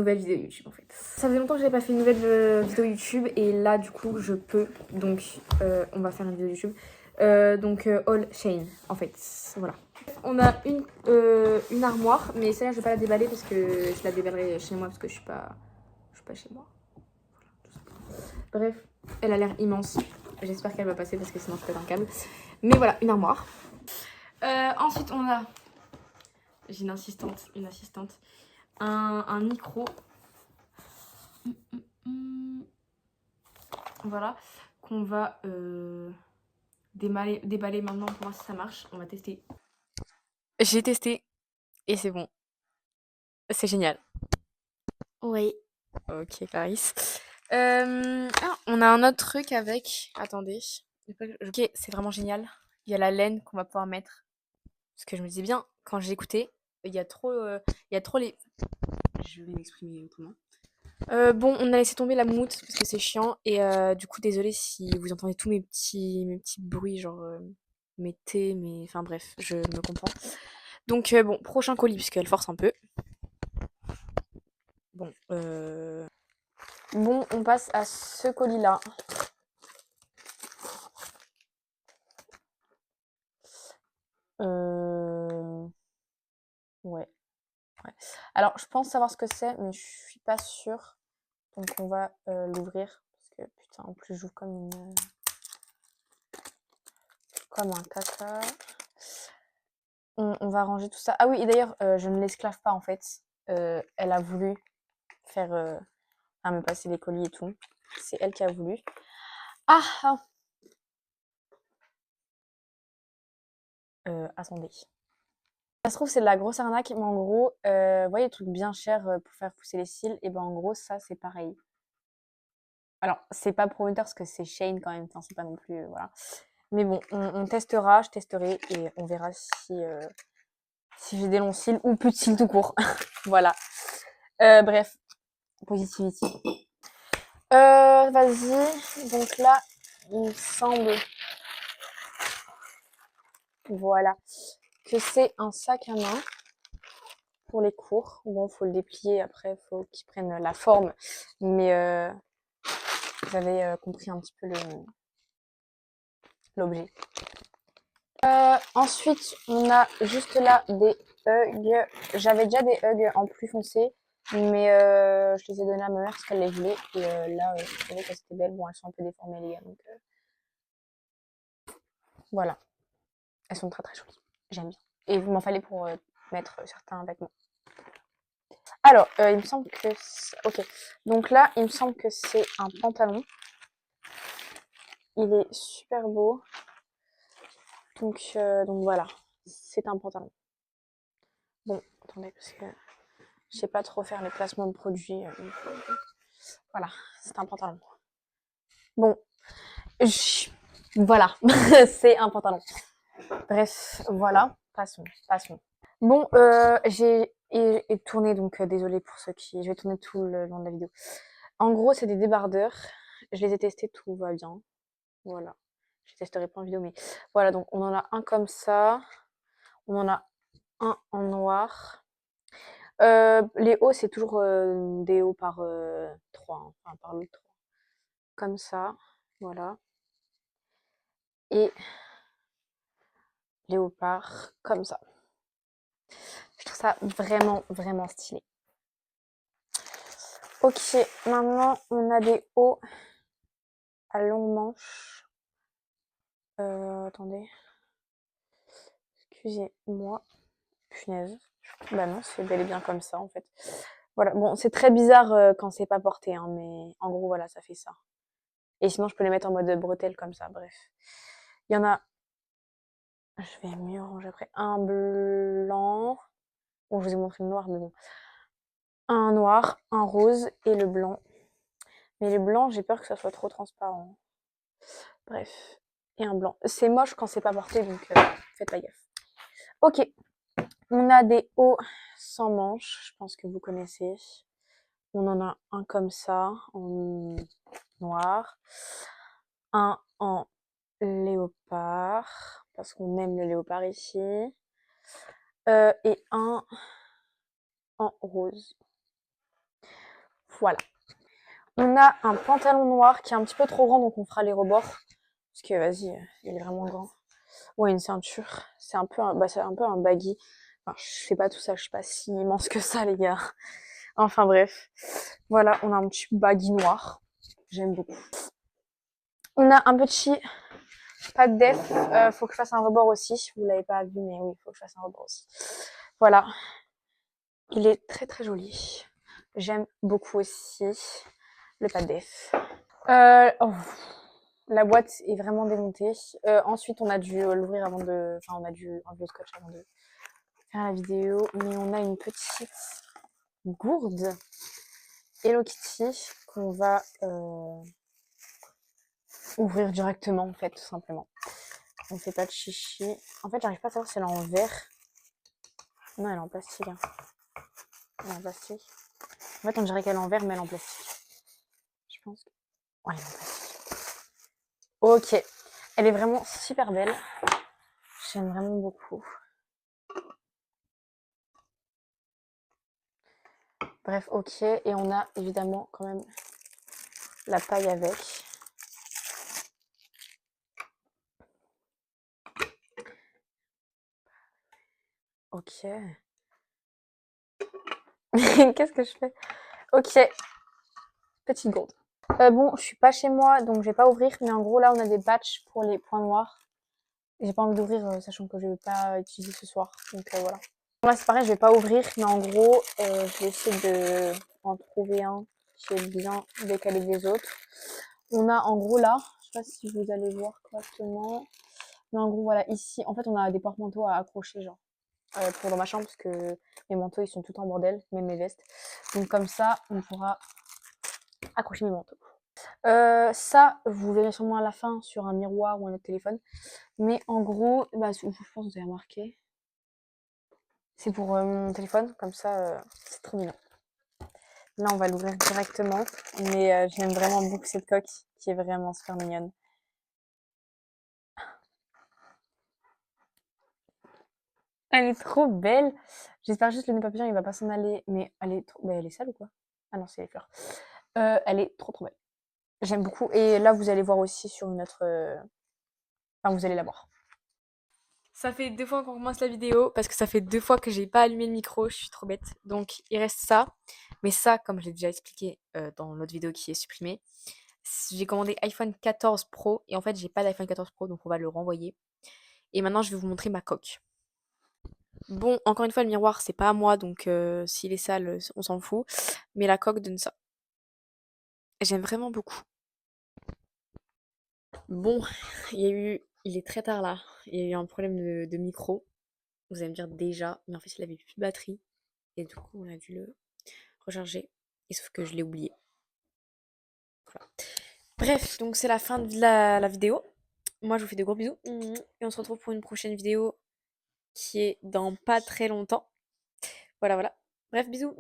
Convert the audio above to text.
nouvelle vidéo YouTube en fait. Ça faisait longtemps que j'avais pas fait une nouvelle vidéo YouTube et là du coup je peux. Donc on va faire une vidéo YouTube. All Shane en fait. Voilà. On a une armoire, mais celle-là je vais pas la déballer parce que je la déballerai chez moi parce que je suis pas chez moi. Bref, elle a l'air immense. J'espère qu'elle va passer parce que sinon je pète un câble. Mais voilà, une armoire. Ensuite on a, j'ai une assistante, un micro. Voilà, qu'on va déballer maintenant pour voir si ça marche. On va tester. J'ai testé et c'est bon. C'est génial. Oui. Ok, Clarisse. On a un autre truc avec. Attendez. Ok, c'est vraiment génial. Il y a la laine qu'on va pouvoir mettre. Parce que je me disais bien, quand j'ai écouté, il y a trop les. Je vais m'exprimer autrement. Bon, on a laissé tomber la moumoute parce que c'est chiant et du coup désolée si vous entendez tous mes petits bruits genre mes thés, enfin bref, je me comprends. Donc bon, prochain colis puisqu'elle force un peu. Bon, on passe à ce colis là. Ouais. Alors je pense savoir ce que c'est mais je suis pas sûre. Donc on va l'ouvrir parce que putain en plus j'ouvre comme un caca. On va ranger tout ça. Ah oui, et d'ailleurs, je ne l'esclave pas en fait. Elle a voulu me passer les colis et tout. C'est elle qui a voulu. Ah, ah. Attendez. Ça se trouve, c'est de la grosse arnaque, mais en gros, vous voyez, les trucs bien chers pour faire pousser les cils, et ben en gros, ça, c'est pareil. Alors, c'est pas prometteur parce que c'est Shane quand même, c'est pas non plus. Voilà. Mais bon, on testera, je testerai, et on verra si j'ai des longs cils ou plus de cils tout court. Voilà. Bref, positivity. Vas-y. Donc là, il me semble, voilà, que c'est un sac à main pour les cours. Bon, faut le déplier après, faut qu'il prenne la forme. Mais vous avez compris un petit peu l'objet. Ensuite, on a juste là des hugs. J'avais déjà des hugs en plus foncé, mais je les ai donnés à ma mère parce qu'elle les voulait. Et là, je trouvais qu'elles étaient belles. Bon, elles sont un peu déformées, les gars. Donc voilà. Elles sont très très jolies. J'aime bien. Et vous m'en fallait pour mettre certains vêtements. Alors, il me semble que... Ok. Donc là, il me semble que c'est un pantalon. Il est super beau. Donc voilà. C'est un pantalon. Bon, attendez, parce que je sais pas trop faire les placements de produits. Voilà, c'est un pantalon. Bon, voilà, c'est un pantalon. Bref, voilà, passons. Bon, j'ai tourné, donc désolée pour ceux qui... Je vais tourner tout le long de la vidéo. En gros, c'est des débardeurs. Je les ai testés, tout va bien. Voilà. Je testerai pas en vidéo, mais voilà, donc on en a un comme ça. On en a un en noir. Les hauts, c'est toujours des hauts par 3, enfin par le 3. Comme ça, voilà. Et léopard, comme ça. Je trouve ça vraiment, vraiment stylé. Ok, maintenant on a des hauts à longue manche. Attendez. Excusez-moi. Punaise. Bah non, c'est bel et bien comme ça en fait. Voilà, bon, c'est très bizarre quand c'est pas porté, hein, mais en gros, voilà, ça fait ça. Et sinon, je peux les mettre en mode bretelle comme ça, bref. Il y en a, je vais mieux ranger après, un blanc. Bon, je vous ai montré le noir, mais bon. Un noir, un rose et le blanc. Mais les blancs, j'ai peur que ça soit trop transparent. Bref. Et un blanc. C'est moche quand c'est pas porté, donc faites pas gaffe. Ok. On a des hauts sans manches, je pense que vous connaissez. On en a un comme ça, en noir. Un en léopard, parce qu'on aime le léopard ici. Et un en rose. Voilà. On a un pantalon noir qui est un petit peu trop grand, donc on fera les rebords. Parce que vas-y, il est vraiment grand. Ouais, une ceinture. C'est un peu c'est un peu un baggy. Enfin, je fais pas tout ça, je suis pas si immense que ça, les gars. Enfin bref. Voilà, on a un petit baggy noir. J'aime beaucoup. On a un petit pas de def. Faut que je fasse un rebord aussi. Vous l'avez pas vu, mais oui, faut que je fasse un rebord aussi. Voilà. Il est très très joli. J'aime beaucoup aussi le pas de def. Oh, la boîte est vraiment démontée. Ensuite, on a dû l'ouvrir avant de... Enfin, on a dû enlever le scotch avant de faire la vidéo. Mais on a une petite gourde Hello Kitty qu'on va ouvrir directement, en fait, tout simplement. On fait pas de chichi. En fait, j'arrive pas à savoir si elle est en verre. Non, elle est en plastique. Hein. Elle est en plastique. En fait, on dirait qu'elle est en verre, mais elle est en plastique. Je pense que... Oh, elle est en plastique. Ok. Elle est vraiment super belle. J'aime vraiment beaucoup. Bref, ok. Et on a évidemment quand même la paille avec. Ok. Qu'est-ce que je fais? Ok. Petite gourde. Bon, je suis pas chez moi, donc je vais pas ouvrir. Mais en gros, là, on a des patchs pour les points noirs. J'ai pas envie d'ouvrir, sachant que je vais pas utiliser ce soir. Donc voilà. Bon, là, c'est pareil, je vais pas ouvrir. Mais en gros, je vais essayer de en trouver un qui est bien décalé des autres. On a en gros là, je sais pas si vous allez voir correctement. Mais en gros, voilà, ici, en fait, on a des porte-manteaux à accrocher, genre, pour dans ma chambre, parce que mes manteaux, ils sont tout en bordel, même mes vestes. Donc, comme ça, on pourra accrocher mes manteaux. Ça, vous verrez sûrement à la fin sur un miroir ou un autre téléphone. Mais en gros, bah, je pense que vous avez remarqué. C'est pour mon téléphone, comme ça, c'est trop mignon. Là, on va l'ouvrir directement. Mais j'aime vraiment beaucoup cette coque, qui est vraiment super mignonne. Elle est trop belle. J'espère juste que le nœud papillon, il va pas s'en aller. Mais elle est trop... Bah, elle est sale ou quoi? Ah non, c'est les fleurs. Elle est trop trop belle. J'aime beaucoup. Et là, vous allez voir aussi sur une autre... Enfin, vous allez la voir. Ça fait 2 fois qu'on commence la vidéo parce que ça fait 2 fois que j'ai pas allumé le micro, je suis trop bête. Donc il reste ça. Mais ça, comme je l'ai déjà expliqué dans l'autre vidéo qui est supprimée, j'ai commandé iPhone 14 Pro et en fait j'ai pas d'iPhone 14 Pro donc on va le renvoyer. Et maintenant je vais vous montrer ma coque. Bon, encore une fois, le miroir, c'est pas à moi, donc s'il est sale, on s'en fout. Mais la coque donne ça. J'aime vraiment beaucoup. Bon, il est très tard là. Il y a eu un problème de micro. Vous allez me dire déjà, mais en fait, il avait plus de batterie. Et du coup, on a dû le recharger. Et sauf que je l'ai oublié. Voilà. Bref, donc c'est la fin de la vidéo. Moi, je vous fais de gros bisous. Et on se retrouve pour une prochaine vidéo qui est dans pas très longtemps. Voilà, voilà. Bref, bisous.